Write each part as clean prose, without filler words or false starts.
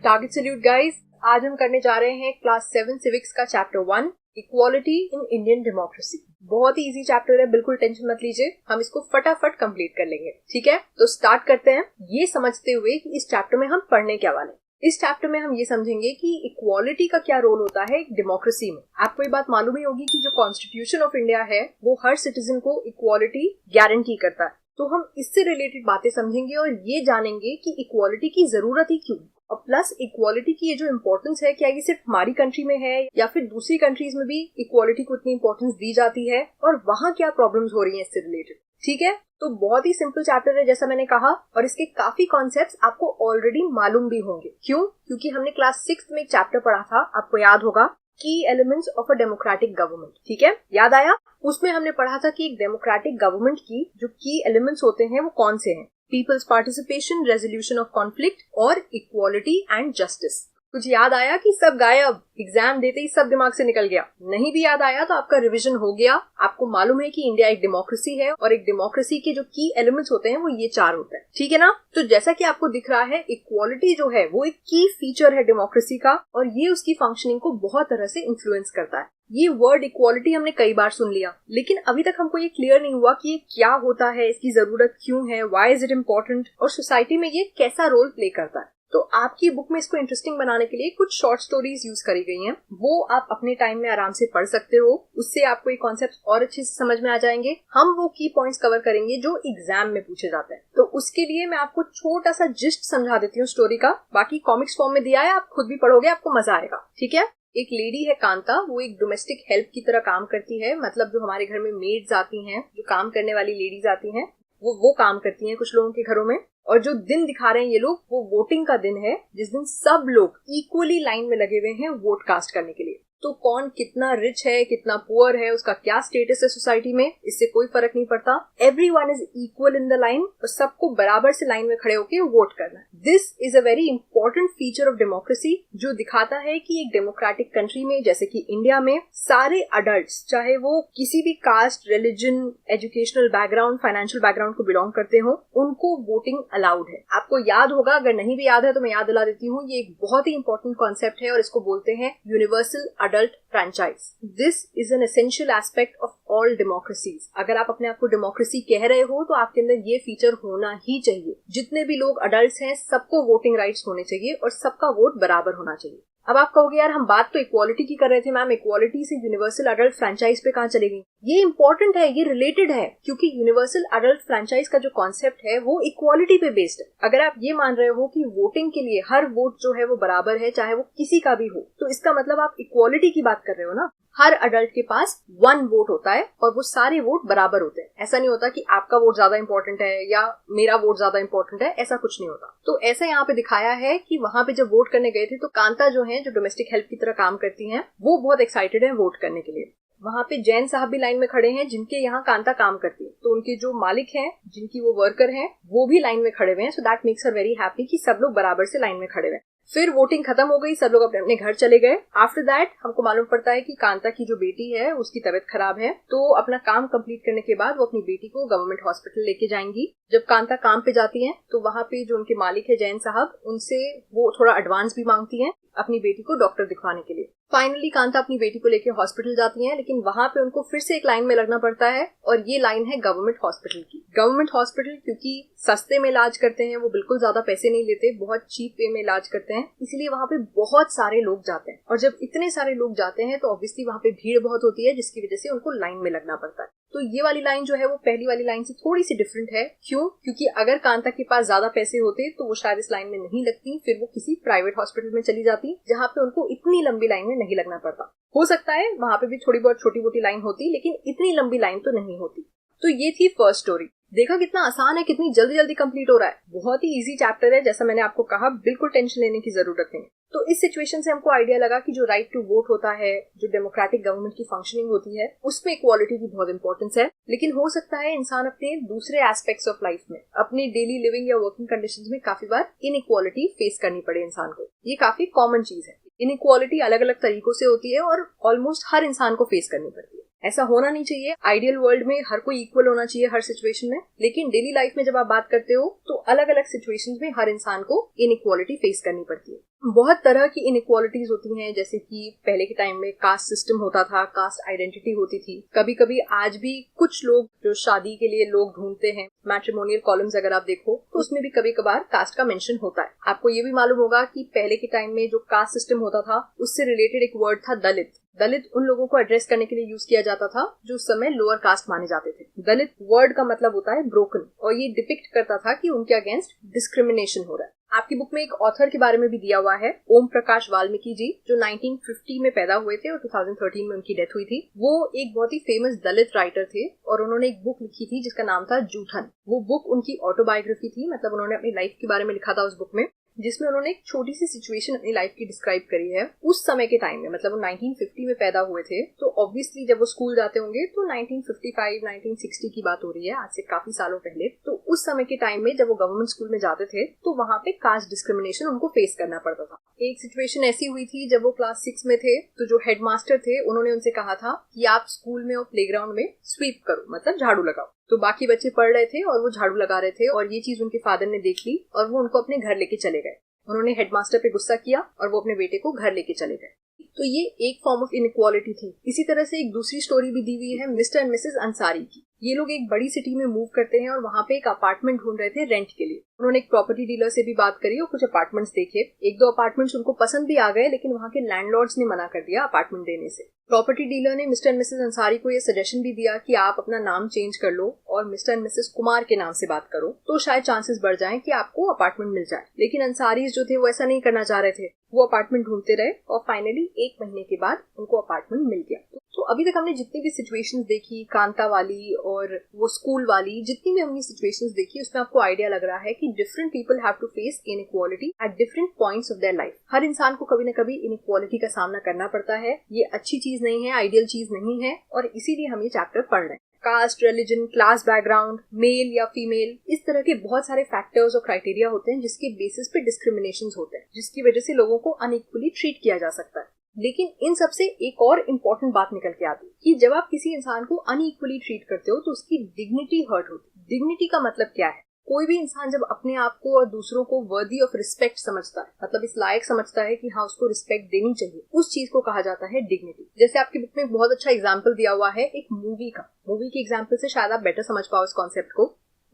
Target salute guys, आज हम करने जा रहे हैं क्लास 7 सिविक्स का chapter 1 equality in Indian democracy. बहुत ही इजी चैप्टर है, बिल्कुल टेंशन मत लीजिए, हम इसको फटाफट कंप्लीट कर लेंगे। ठीक है, तो स्टार्ट करते हैं ये समझते हुए कि इस चैप्टर में हम पढ़ने क्या वाले हैं। इस चैप्टर में हम ये समझेंगे कि इक्वालिटी का क्या रोल होता है एक डेमोक्रेसी में। आपको ये बात मालूम ही होगी कि जो कॉन्स्टिट्यूशन ऑफ इंडिया है वो हर सिटीजन को इक्वालिटी गारंटी करता है। तो हम इससे रिलेटेड बातें समझेंगे और ये जानेंगे कि इक्वालिटी की जरूरत ही क्यों, और प्लस इक्वालिटी की ये जो इम्पोर्टेंस है, क्या ये सिर्फ हमारी कंट्री में है या फिर दूसरी कंट्रीज में भी इक्वालिटी को इतनी इम्पोर्टेंस दी जाती है और वहाँ क्या प्रॉब्लम्स हो रही हैं इससे रिलेटेड। ठीक है, तो बहुत ही सिंपल चैप्टर है जैसा मैंने कहा, और इसके काफी कॉन्सेप्ट्स आपको ऑलरेडी मालूम भी होंगे। क्यों? क्योंकि हमने क्लास 6 में एक चैप्टर पढ़ा था, आपको याद होगा, की elements of a democratic government. ठीक है, याद आया? उसमें हमने पढ़ा था कि एक डेमोक्रेटिक गवर्नमेंट की जो की एलिमेंट्स होते हैं वो कौन से हैं। Peoples participation, resolution of conflict और इक्वालिटी एंड जस्टिस। कुछ याद आया कि सब गायब? एग्जाम देते ही सब दिमाग से निकल गया? नहीं भी याद आया तो आपका रिवीजन हो गया। आपको मालूम है कि इंडिया एक डेमोक्रेसी है और एक डेमोक्रेसी के जो की एलिमेंट्स होते हैं वो ये 4 होते हैं। ठीक है ना? तो जैसा कि आपको दिख रहा है, इक्वालिटी जो है वो एक की फीचर है डेमोक्रेसी का, और ये उसकी फंक्शनिंग को बहुत तरह से इन्फ्लुएंस करता है। ये वर्ड इक्वालिटी हमने कई बार सुन लिया, लेकिन अभी तक हमको ये क्लियर नहीं हुआ कि ये क्या होता है, इसकी जरूरत क्यों है, व्हाई इज इट इम्पोर्टेंट, और सोसाइटी में ये कैसा रोल प्ले करता है। तो आपकी बुक में इसको इंटरेस्टिंग बनाने के लिए कुछ शॉर्ट स्टोरीज यूज करी गई हैं, वो आप अपने टाइम में आराम से पढ़ सकते हो। उससे आपको ये कॉन्सेप्ट और अच्छे से समझ में आ जाएंगे। हम वो की पॉइंट्स कवर करेंगे जो एग्जाम में पूछे जाते हैं। तो उसके लिए मैं आपको छोटा सा जिस्ट समझा देती हूँ स्टोरी का। बाकी कॉमिक्स फॉर्म में दिया है, आप खुद भी पढ़ोगे, आपको मजा आएगा। ठीक है, एक लेडी है कांता, वो एक डोमेस्टिक हेल्प की तरह काम करती है। मतलब जो हमारे घर में मेड्स आती हैं, जो काम करने वाली लेडीज आती हैं, वो काम करती हैं कुछ लोगों के घरों में। और जो दिन दिखा रहे हैं ये लोग, वो वोटिंग का दिन है, जिस दिन सब लोग इक्वली लाइन में लगे हुए हैं वोट कास्ट करने के लिए। तो कौन कितना रिच है, कितना पुअर है, उसका क्या स्टेटस है सोसाइटी में, इससे कोई फर्क नहीं पड़ता। Everyone is equal in the line, और सबको बराबर से लाइन में खड़े होकर वोट करना है। This is a very important feature of democracy, जो दिखाता है कि एक डेमोक्रेटिक कंट्री में जैसे कि इंडिया में सारे अडल्ट्स, चाहे वो किसी भी caste, religion, educational background, financial background को बिलोंग करते हो, उनको वोटिंग अलाउड है। आपको याद होगा, अगर नहीं भी याद है तो मैं याद दिला देती हूँ। ये एक बहुत ही इंपॉर्टेंट कॉन्सेप्ट है और इसको बोलते हैं universal adult franchise. This is an essential aspect of all democracies. अगर आप अपने आप को डेमोक्रेसी कह रहे हो तो आपके अंदर ये फीचर होना ही चाहिए। जितने भी लोग अडल्ट्स हैं सबको वोटिंग राइट्स होने चाहिए और सबका वोट बराबर होना चाहिए। अब आप कहोगे यार हम बात तो इक्वालिटी की कर रहे थे मैम, इक्वालिटी से यूनिवर्सल अडल्ट फ्रैंचाइज पे कहाँ चले गई? ये इंपॉर्टेंट है, ये रिलेटेड है, क्योंकि यूनिवर्सल अडल्ट फ्रैंचाइज का जो कॉन्सेप्ट है वो इक्वालिटी पे बेस्ड है। अगर आप ये मान रहे हो कि वोटिंग के लिए हर वोट जो है वो बराबर है, चाहे वो किसी का भी हो, तो इसका मतलब आप इक्वालिटी की बात कर रहे हो ना। हर अडल्ट के पास 1 वोट होता है और वो सारे वोट बराबर होते हैं। ऐसा नहीं होता कि आपका वोट ज्यादा इंपॉर्टेंट है या मेरा वोट ज्यादा इंपॉर्टेंट है, ऐसा कुछ नहीं होता। तो ऐसा यहाँ पे दिखाया है कि वहां पे जब वोट करने गए थे तो कांता जो है, जो डोमेस्टिक हेल्प की तरह काम करती हैं, वो बहुत एक्साइटेड है वोट करने के लिए। वहां पे जैन साहब भी लाइन में खड़े हैं, जिनके यहाँ कांता काम करती है। तो उनके जो मालिक हैं, जिनकी वो वर्कर हैं, वो भी लाइन में खड़े हुए हैं। So that makes her very happy कि सब लोग बराबर से लाइन में खड़े हुए हैं। फिर वोटिंग खत्म हो गई, सब लोग अपने अपने घर चले गए। आफ्टर दैट हमको मालूम पड़ता है कि कांता की जो बेटी है उसकी तबीयत खराब है, तो अपना काम कंप्लीट करने के बाद वो अपनी बेटी को गवर्नमेंट हॉस्पिटल लेके जाएंगी। जब कांता काम पे जाती है तो वहां पे जो उनके मालिक है जैन साहब, उनसे वो थोड़ा एडवांस भी मांगती हैं अपनी बेटी को डॉक्टर दिखवाने के लिए। फाइनली कांता अपनी बेटी को लेकर हॉस्पिटल जाती हैं, लेकिन वहां पे उनको फिर से एक लाइन में लगना पड़ता है, और ये लाइन है गवर्नमेंट हॉस्पिटल की। गवर्नमेंट हॉस्पिटल क्योंकि सस्ते में इलाज करते हैं, वो बिल्कुल ज्यादा पैसे नहीं लेते, बहुत चीप वे में इलाज करते हैं, इसलिए वहां पे बहुत सारे लोग जाते हैं। और जब इतने सारे लोग जाते हैं तो ऑब्वियसली वहां पे भीड़ बहुत होती है, जिसकी वजह से उनको लाइन में लगना पड़ता है। तो ये वाली लाइन जो है वो पहली वाली लाइन से थोड़ी सी डिफरेंट है। क्यों? क्योंकि अगर कांता के पास ज्यादा पैसे होते तो वो शायद इस लाइन में नहीं लगती, फिर वो किसी प्राइवेट हॉस्पिटल में चली जाती जहां पे उनको इतनी लंबी लाइन में नहीं लगना पड़ता। हो सकता है वहां पे भी थोड़ी बहुत छोटी मोटी लाइन होती, लेकिन इतनी लंबी लाइन तो नहीं होती। तो ये थी फर्स्ट स्टोरी। देखा कितना आसान है, कितनी जल्दी जल्दी कंप्लीट हो रहा है। बहुत ही इजी चैप्टर है, जैसा मैंने आपको कहा, बिल्कुल टेंशन लेने की जरूरत नहीं। तो इस सिचुएशन से हमको आइडिया लगा कि जो राइट टू वोट होता है, जो डेमोक्रेटिक गवर्नमेंट की फंक्शनिंग होती है, उसमें इक्वालिटी की बहुत इंपॉर्टेंस है। लेकिन हो सकता है इंसान अपने दूसरे एस्पेक्ट्स ऑफ लाइफ में, अपनी डेली लिविंग या वर्किंग कंडीशंस में काफी बार इनइक्वालिटी फेस करनी पड़े इंसान को। ये काफी कॉमन चीज है। इनइक्वालिटी अलग अलग तरीकों से होती है और ऑलमोस्ट हर इंसान को फेस करनी पड़ती है। ऐसा होना नहीं चाहिए। आइडियल वर्ल्ड में हर कोई इक्वल होना चाहिए हर सिचुएशन में, लेकिन डेली लाइफ में जब आप बात करते हो तो अलग अलग सिचुएशंस में हर इंसान को इनइक्वालिटी फेस करनी पड़ती है। बहुत तरह की इनइक्वालिटीज होती हैं, जैसे कि पहले के टाइम में कास्ट सिस्टम होता था, कास्ट आइडेंटिटी होती थी। कभी कभी आज भी कुछ लोग जो शादी के लिए लोग ढूंढते हैं, मैट्रिमोनियल कॉलम्स अगर आप देखो तो उसमें भी कभी कभार कास्ट का मेंशन होता है। आपको ये भी मालूम होगा कि पहले के टाइम में जो कास्ट सिस्टम होता था उससे रिलेटेड एक वर्ड था दलित। दलित उन लोगों को एड्रेस करने के लिए यूज किया जाता था जो उस समय लोअर कास्ट माने जाते थे। दलित वर्ड का मतलब होता है ब्रोकन, और ये डिपिक्ट करता था कि उनके अगेंस्ट डिस्क्रिमिनेशन हो रहा है। आपकी बुक में एक ऑथर के बारे में भी दिया हुआ है, ओम प्रकाश वाल्मीकि जी, जो 1950 में पैदा हुए थे और 2013 में उनकी डेथ हुई थी। वो एक बहुत ही फेमस दलित राइटर थे और उन्होंने एक बुक लिखी थी जिसका नाम था जूठन। वो बुक उनकी ऑटोबायोग्राफी थी, मतलब उन्होंने अपनी लाइफ के बारे में लिखा था उस बुक में, जिसमें उन्होंने एक छोटी सी सिचुएशन अपनी लाइफ की डिस्क्राइब करी है उस समय के टाइम में। मतलब वो 1950 में पैदा हुए थे, तो ऑब्वियसली जब वो स्कूल जाते होंगे तो 1955 1960 की बात हो रही है, आज से काफी सालों पहले। तो उस समय के टाइम में जब वो गवर्नमेंट स्कूल में जाते थे तो वहां पे कास्ट डिस्क्रिमिनेशन उनको फेस करना पड़ता था। एक सिचुएशन ऐसी हुई थी जब वो क्लास 6 में थे, तो जो हेडमास्टर थे उन्होंने उनसे कहा था कि आप स्कूल में और प्लेग्राउंड में स्वीप करो, मतलब झाड़ू लगाओ। तो बाकी बच्चे पढ़ रहे थे और वो झाड़ू लगा रहे थे, और ये चीज उनके फादर ने देख ली और वो उनको अपने घर लेके चले गए। उन्होंने हेडमास्टर पे गुस्सा किया और वो अपने बेटे को घर लेके चले गए। तो ये एक फॉर्म ऑफ इनइक्वालिटी थी। इसी तरह से एक दूसरी स्टोरी भी दी हुई है मिस्टर एंड मिसेस अंसारी की। ये लोग एक बड़ी सिटी में मूव करते हैं और वहां पे एक अपार्टमेंट ढूंढ रहे थे रेंट के लिए। उन्होंने एक प्रॉपर्टी डीलर से भी बात करी और कुछ अपार्टमेंट्स देखे। एक दो अपार्टमेंट्स उनको पसंद भी आ गए, लेकिन वहां के लैंडलॉर्ड्स ने मना कर दिया अपार्टमेंट देने से। प्रॉपर्टी डीलर ने मिस्टर एंड मिसेस अंसारी को ये सजेशन भी दिया कि आप अपना नाम चेंज कर लो और मिस्टर एंड मिसेस कुमार के नाम से बात करो, तो शायद चांसेस बढ़ जाएं कि आपको अपार्टमेंट मिल जाए। लेकिन अंसारी जो थे वो ऐसा नहीं करना चाह रहे थे। वो अपार्टमेंट ढूंढते रहे और फाइनली 1 महीने के बाद उनको अपार्टमेंट मिल गया। तो अभी तक हमने जितनी भी सिचुएशंस देखी, कांता वाली और वो स्कूल वाली, जितनी भी हमने सिचुएशंस देखी, उसमें आपको आइडिया लग रहा है कि different people have to face inequality at different points of their life. हर इंसान को कभी न कभी इनइक्वालिटी का सामना करना पड़ता है। ये अच्छी चीज नहीं है, आइडियल चीज नहीं है, और इसीलिए हम ये चैप्टर पढ़ रहे हैं। Caste, religion, class background, male या फीमेल, इस तरह के बहुत सारे फैक्टर्स और क्राइटेरिया होते हैं जिसके बेसिस पे डिस्क्रिमिनेशन होते हैं, जिसकी वजह से लोगों को अनइक्वली ट्रीट किया जा सकता है। लेकिन इन सब से एक और इम्पोर्टेंट बात निकल के आती है कि जब आप किसी इंसान को अनइक्वली ट्रीट करते हो तो उसकी डिग्निटी हर्ट होती है। डिग्निटी का मतलब क्या है? कोई भी इंसान जब अपने आप को और दूसरों को वर्दी ऑफ रिस्पेक्ट समझता है, मतलब इस लायक समझता है कि हाँ उसको रिस्पेक्ट देनी चाहिए, उस चीज को कहा जाता है डिग्निटी। जैसे आपकी बुक में एक बहुत अच्छा एग्जाम्पल दिया हुआ है एक मूवी का। मूवी के एग्जाम्पल से शायद आप बेटर समझ पाओ इस कॉन्सेप्ट को।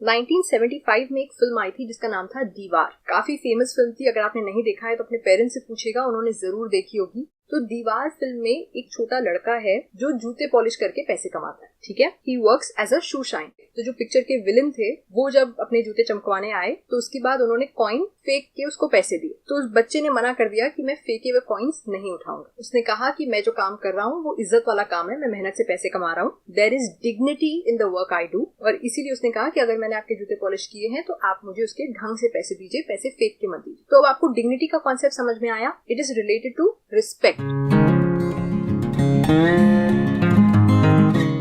1975 में एक फिल्म आई थी जिसका नाम था दीवार। काफी फेमस फिल्म थी, अगर आपने नहीं देखा है तो अपने पेरेंट्स से पूछेगा, उन्होंने जरूर देखी होगी। तो दीवार फिल्म में एक छोटा लड़का है जो जूते पॉलिश करके पैसे कमाता है, ठीक है। He works as a shoe shine. तो जो पिक्चर के विलन थे वो जब अपने जूते चमकवाने आए तो उसके बाद उन्होंने कॉइन फेंक के उसको पैसे दिए। तो उस बच्चे ने मना कर दिया कि मैं फेंके हुए कॉइन्स नहीं उठाऊंगा। उसने कहा कि मैं जो काम कर रहा हूँ वो इज्जत वाला काम है, मैं मेहनत से पैसे कमा रहा हूँ, there is dignity in the work I do. और इसीलिए उसने कहा कि अगर मैंने आपके जूते पॉलिश किए हैं तो आप मुझे उसके ढंग से पैसे दीजिए, पैसे फेंक के मत दीजिए। तो अब आपको डिग्निटी का कॉन्सेप्ट समझ में आया। It is related to respect.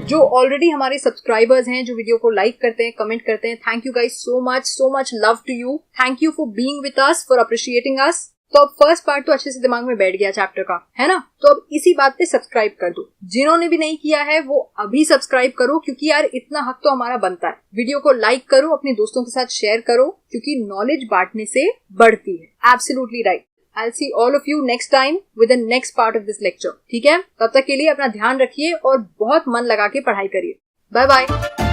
जो ऑलरेडी हमारे सब्सक्राइबर्स हैं, जो वीडियो को लाइक करते हैं, कमेंट करते हैं, thank you guys so much love to you. Thank you for being with us, for appreciating us. तो अब फर्स्ट पार्ट तो अच्छे से दिमाग में बैठ गया चैप्टर का, है ना। तो अब इसी बात पे सब्सक्राइब कर दो। जिन्होंने भी नहीं किया है वो अभी सब्सक्राइब करो, क्योंकि यार इतना हक तो हमारा बनता है। वीडियो को लाइक करो, अपने दोस्तों के साथ शेयर करो, क्योंकि नॉलेज बांटने से बढ़ती है। Absolutely right. I'll see all of you next time with the next part of this lecture. ठीक है, तब तक के लिए अपना ध्यान रखिए और बहुत मन लगा के पढ़ाई करिए। Bye bye.